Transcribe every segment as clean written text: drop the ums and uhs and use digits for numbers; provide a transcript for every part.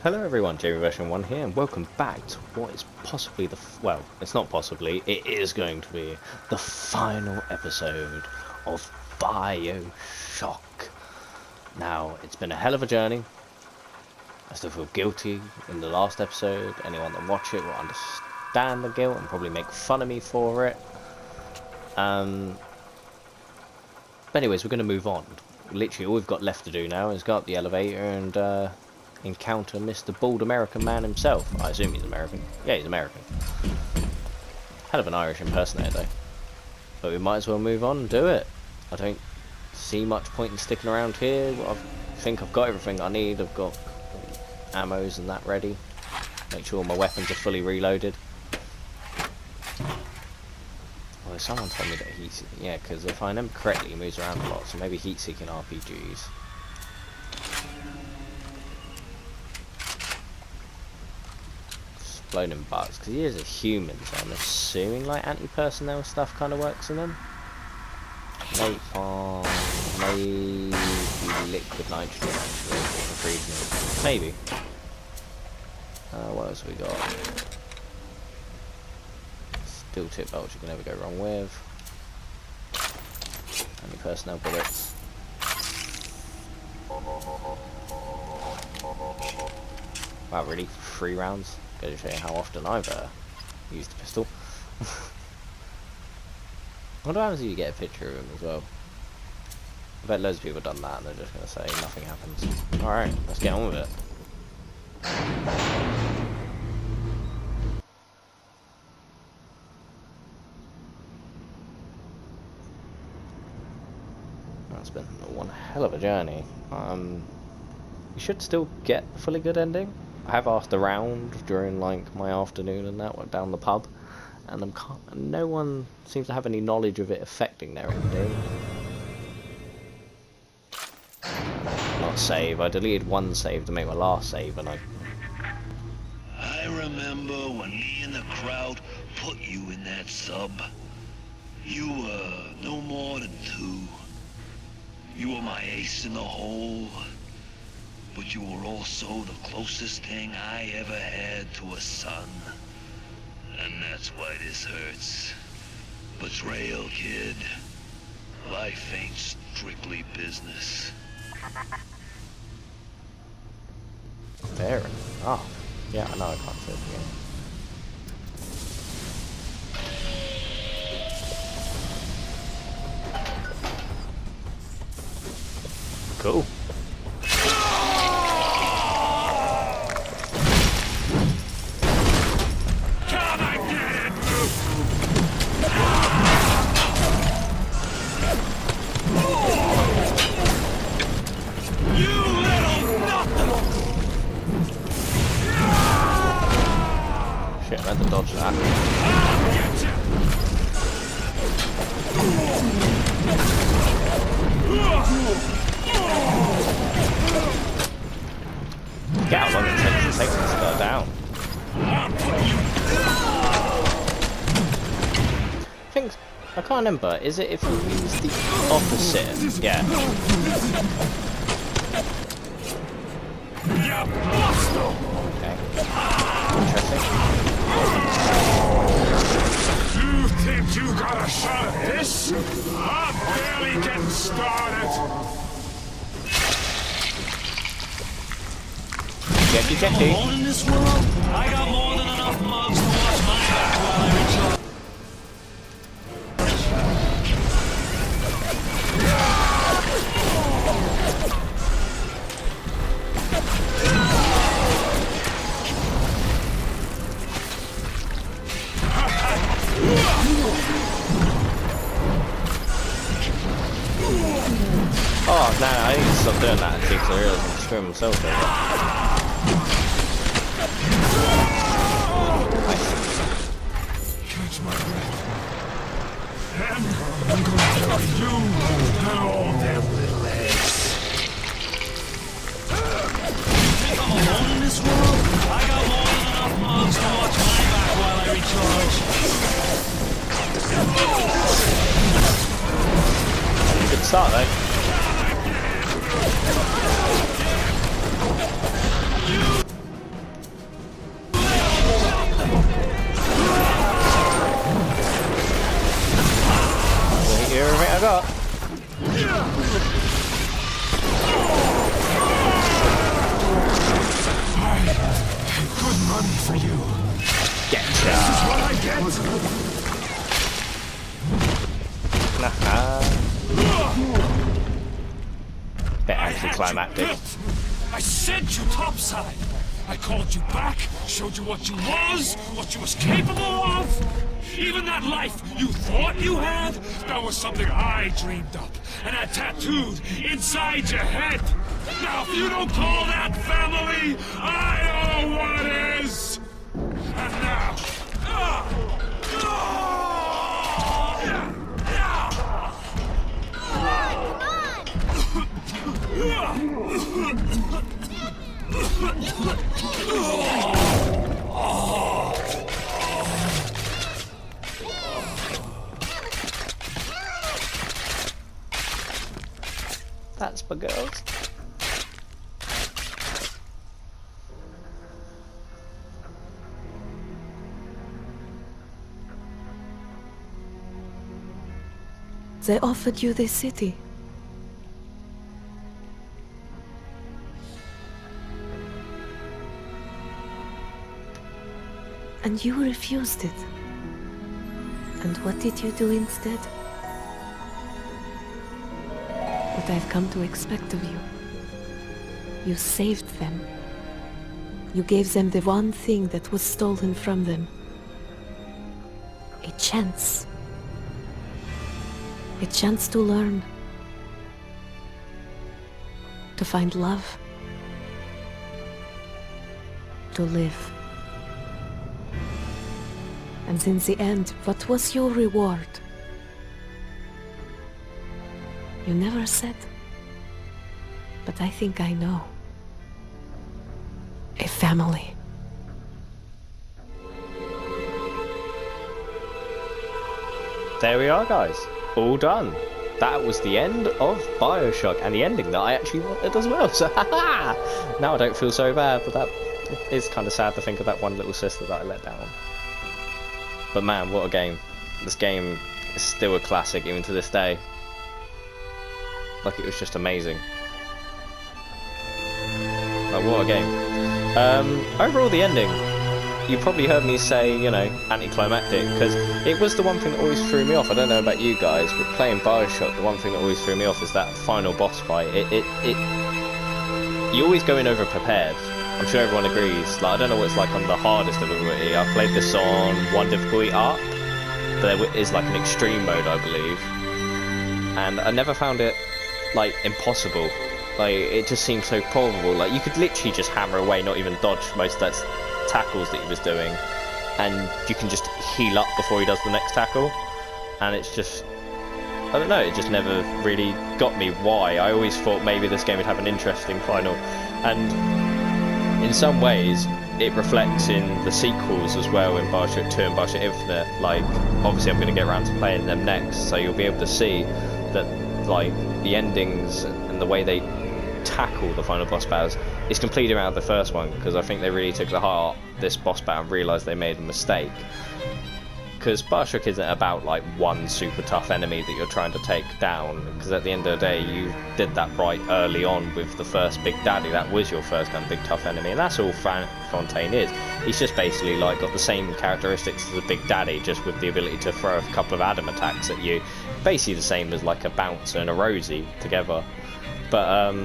Hello everyone, Jamie version 1 here, and welcome back to what is possibly well, it's not possibly, it is going to be the final episode of BioShock. Now, it's been a hell of a journey. I still feel guilty in the last episode. Anyone that watch it will understand the guilt and probably make fun of me for it. But anyways, we're going to move on. Literally all we've got left to do now is go up the elevator and encounter Mr. Bald American Man himself. I assume he's American. Yeah, he's American. Hell of an Irish impersonator though. But we might as well move on and do it. I don't see much point in sticking around here. I think I've got everything I need. I've got ammos and that ready. Make sure all my weapons are fully reloaded. Well, someone told me that he's... yeah, because if I remember correctly, he moves around a lot. So maybe heat-seeking RPGs. Exploding butts, because he is a human, so I'm assuming like anti-personnel stuff kind of works in him. Napalm, maybe liquid nitrogen actually, for freezing. Maybe. What else have we got? Steel tip bolts you can never go wrong with. Anti-personnel bullets. Wow, really? 3 rounds? Go to show you how often I've used the pistol. What happens if you get a picture of him as well? I bet loads of people have done that and they're just going to say nothing happens. Alright, let's get on with it. That's been one hell of a journey. You should still get a fully good ending. I have asked around during like my afternoon and that, went down the pub, and no one seems to have any knowledge of it affecting their ending. Not save. I deleted one save to make my last save, and I remember when me and the crowd put you in that sub. You were no more than 2. You were my ace in the hole. But you were also the closest thing I ever had to a son. And that's why this hurts. Betrayal, kid. Life ain't strictly business. fair enough. Oh, yeah, I know I can't save the game. Cool. Shit, I meant to dodge that. Get how long it takes to start down. I can't remember. Is it if you use the opposite? Yeah. Okay. Interesting. You think you got a shot at this? I'm barely getting started. Jackie. Alone in this world, I got more than enough mugs to watch my back while I recharge. Oh, no, I need to stop doing that because I realised I'm screwing myself over. Catch my breath. And I'm gonna tell you and all them little eggs. Think I'm alone in this world? I got more than enough mugs to watch my back while I recharge. Good start though. Bit anticlimactic. I sent you topside. I called you back, showed you what you was capable of. Even that life you thought you had, that was something I dreamed up and had tattooed inside your head. Now, if you don't call that family, I know what is. And now, That's for girls. They offered you this city. And you refused it. And what did you do instead? What I've come to expect of you. You saved them. You gave them the one thing that was stolen from them. A chance. A chance to learn. To find love. To live. And in the end, what was your reward? You never said. But I think I know. A family. There we are, guys. All done. That was the end of BioShock, and the ending that I actually wanted as well. So, now I don't feel so bad, but that is kind of sad to think of that one little sister that I let down. But man, what a game. This game is still a classic even to this day. Like, it was just amazing. Like, what a game. Overall, the ending, you probably heard me say, you know, anticlimactic, because it was the one thing that always threw me off. I don't know about you guys, but playing BioShock, the one thing that always threw me off is that final boss fight. You always go in over prepared. I'm sure everyone agrees. Like, I don't know what it's like on the hardest difficulty. I've played this on 1 difficulty up, but there is like an extreme mode, I believe, and I never found it like impossible. Like, it just seemed so probable. Like, you could literally just hammer away, not even dodge most of that tackles that he was doing, and you can just heal up before he does the next tackle. And it's just, I don't know, it just never really got me why. I always thought maybe this game would have an interesting final, and in some ways it reflects in the sequels as well, in BioShock 2 and BioShock Infinite. Like, obviously I'm going to get around to playing them next, so you'll be able to see that, like, the endings and the way they tackle the final boss battles is completely around the first one, because I think they really took to heart this boss battle and realised they made a mistake. Because BioShock isn't about like one super tough enemy that you're trying to take down, because at the end of the day you did that right early on with the first Big Daddy. That was your first kind of big tough enemy, and that's all Fontaine is. He's just basically like got the same characteristics as a Big Daddy, just with the ability to throw a couple of Adam attacks at you. Basically the same as like a Bouncer and a Rosie together. But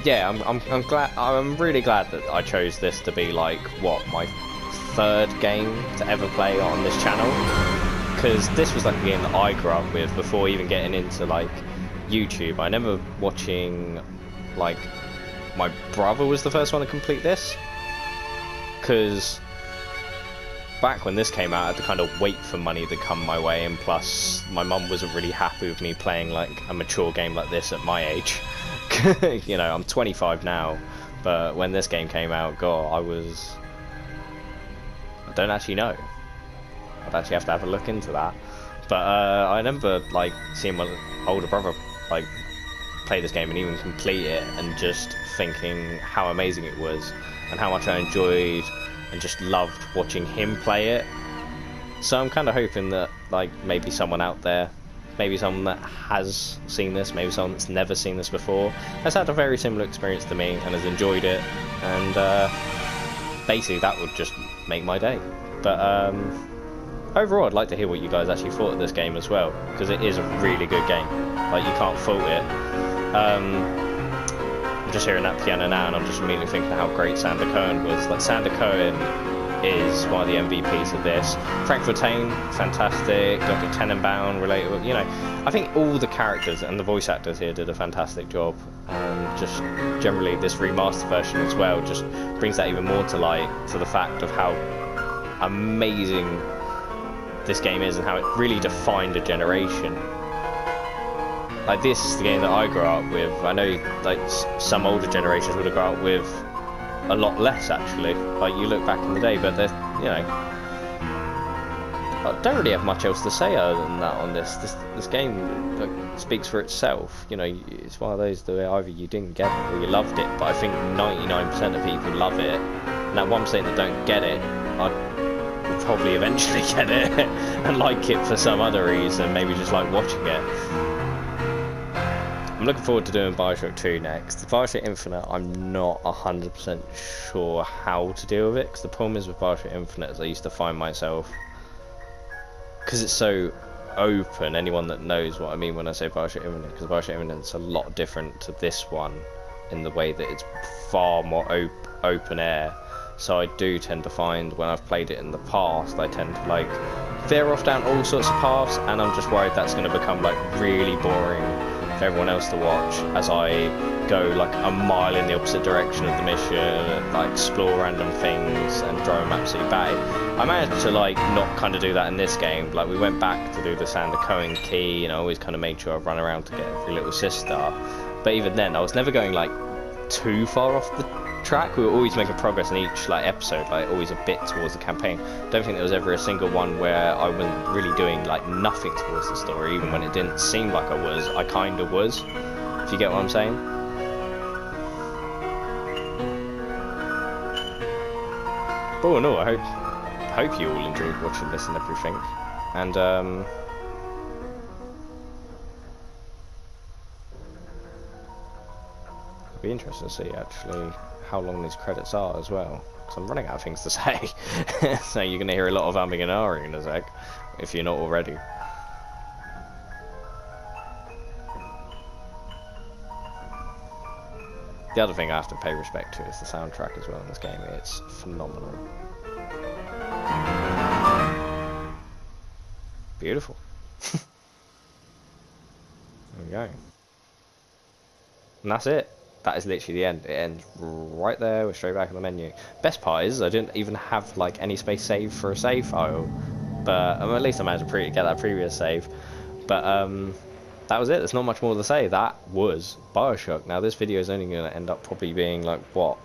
yeah, I'm glad. I'm really glad that I chose this to be like what, my third game to ever play on this channel, because this was like a game that I grew up with before even getting into like YouTube. I remember watching, like, my brother was the first one to complete this, because back when this came out I had to kind of wait for money to come my way, and plus my mum wasn't really happy with me playing like a mature game like this at my age. You know, I'm 25 now, but when this game came out, God, I don't actually know. I'd actually have to have a look into that. But I remember like seeing my older brother like play this game and even complete it, and just thinking how amazing it was and how much I enjoyed and just loved watching him play it. So I'm kind of hoping that like maybe someone out there, maybe someone that has seen this, maybe someone that's never seen this before, has had a very similar experience to me and has enjoyed it, and basically that would just make my day. But overall, I'd like to hear what you guys actually thought of this game as well, because it is a really good game. Like, you can't fault it. I'm just hearing that piano now, and I'm just immediately thinking how great Sander Cohen was. Like, Sander Cohen is one of the MVPs of this. Frank Fontaine, fantastic. Dr. Tenenbaum, relatable. You know, I think all the characters and the voice actors here did a fantastic job. And just generally, this remastered version as well just brings that even more to light, to the fact of how amazing this game is and how it really defined a generation. Like, this is the game that I grew up with. I know, like, some older generations would have grown up with a lot less, actually. Like, you look back in the day, but there's, you know, I don't really have much else to say other than that on this. This game, like, speaks for itself. You know, it's one of those that either you didn't get it or you loved it, but I think 99% of people love it. And that 1% that don't get it, I will probably eventually get it and like it for some other reason, maybe just like watching it. I'm looking forward to doing BioShock 2 next. BioShock Infinite, I'm not 100% sure how to deal with it, because the problem is with BioShock Infinite is I used to find myself, because it's so open, anyone that knows what I mean when I say BioShock Infinite, because BioShock Infinite is a lot different to this one in the way that it's far more open air. So I do tend to find when I've played it in the past, I tend to like veer off down all sorts of paths, and I'm just worried that's going to become like really boring for everyone else to watch as I go like a mile in the opposite direction of the mission and like explore random things and drive them absolutely batty. I managed to like not kind of do that in this game. Like, we went back to do the Sander Cohen key, and I always kind of made sure I run around to get every little sister. But even then, I was never going like too far off the track. We were always making progress in each like episode, like always a bit towards the campaign. Don't think there was ever a single one where I wasn't really doing like nothing towards the story, even when it didn't seem like I was. I kind of was, if you get what I'm saying. But all in all, I hope you all enjoyed watching this and everything, and it'll be interesting to see actually how long these credits are as well, because I'm running out of things to say. So you're going to hear a lot of umming and ahhing in a sec, if you're not already. The other thing I have to pay respect to is the soundtrack as well in this game. It's phenomenal. Beautiful. There we go. And that's it. That is literally the end. It ends right there. We're straight back in the menu. Best part is I didn't even have like any space saved for a save file, but at least I managed to get that previous save. But that was it. There's not much more to say. That was BioShock. Now this video is only going to end up probably being like what,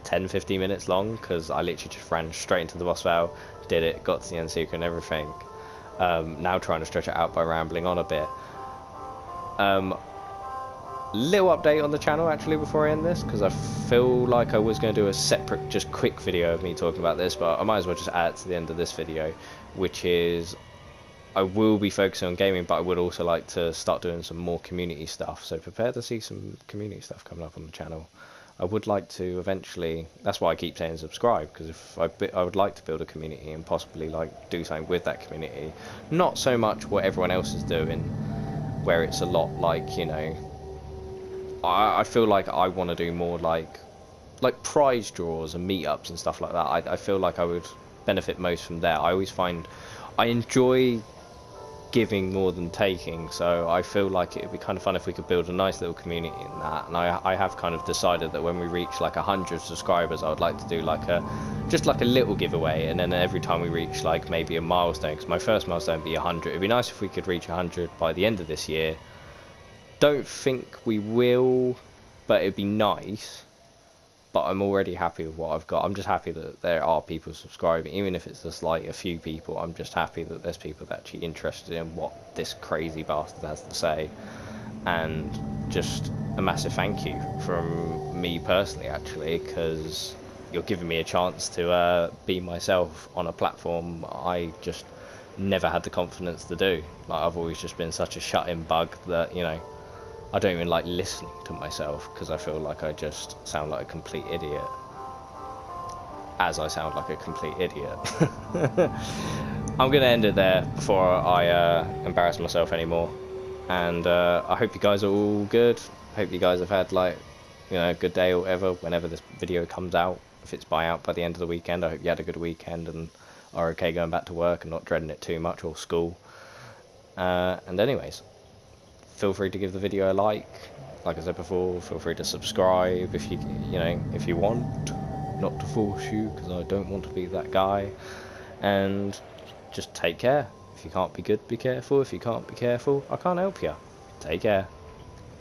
10-15 minutes long, because I literally just ran straight into the boss battle, did it, got to the end secret and everything. Now trying to stretch it out by rambling on a bit. Little update on the channel actually before I end this, because I feel like I was going to do a separate just quick video of me talking about this, but I might as well just add it to the end of this video, which is I will be focusing on gaming, but I would also like to start doing some more community stuff, so prepare to see some community stuff coming up on the channel. I would like to eventually, that's why I keep saying subscribe, because if I would like to build a community and possibly like do something with that community, not so much what everyone else is doing, where it's a lot like, you know, I feel like I want to do more like prize draws and meetups and stuff like that. I feel like I would benefit most from there. I always find I enjoy giving more than taking, so I feel like it would be kind of fun if we could build a nice little community in that. And I have kind of decided that when we reach like 100 subscribers, I would like to do like just like a little giveaway, and then every time we reach like maybe a milestone, because my first milestone would be 100. It'd be nice if we could reach 100 by the end of this year. Don't think we will, but it'd be nice. But I'm already happy with what I've got. I'm just happy that there are people subscribing, even if it's just like a few people. I'm just happy that there's people that are actually interested in what this crazy bastard has to say. And just a massive thank you from me personally, actually, because you're giving me a chance to be myself on a platform I just never had the confidence to do. Like, I've always just been such a shut-in bug that, you know, I don't even like listening to myself because I feel like I just sound like a complete idiot. as I sound like a complete idiot. I'm going to end it there before I embarrass myself anymore. And I hope you guys are all good. Hope you guys have had, like, you know, a good day or whatever whenever this video comes out. If it's out by the end of the weekend, I hope you had a good weekend and are okay going back to work and not dreading it too much, or school. And anyways, feel free to give the video a like. Like I said before, feel free to subscribe if you know, if you want. Not to force you, because I don't want to be that guy. And just take care. If you can't be good, be careful. If you can't be careful, I can't help you. Take care.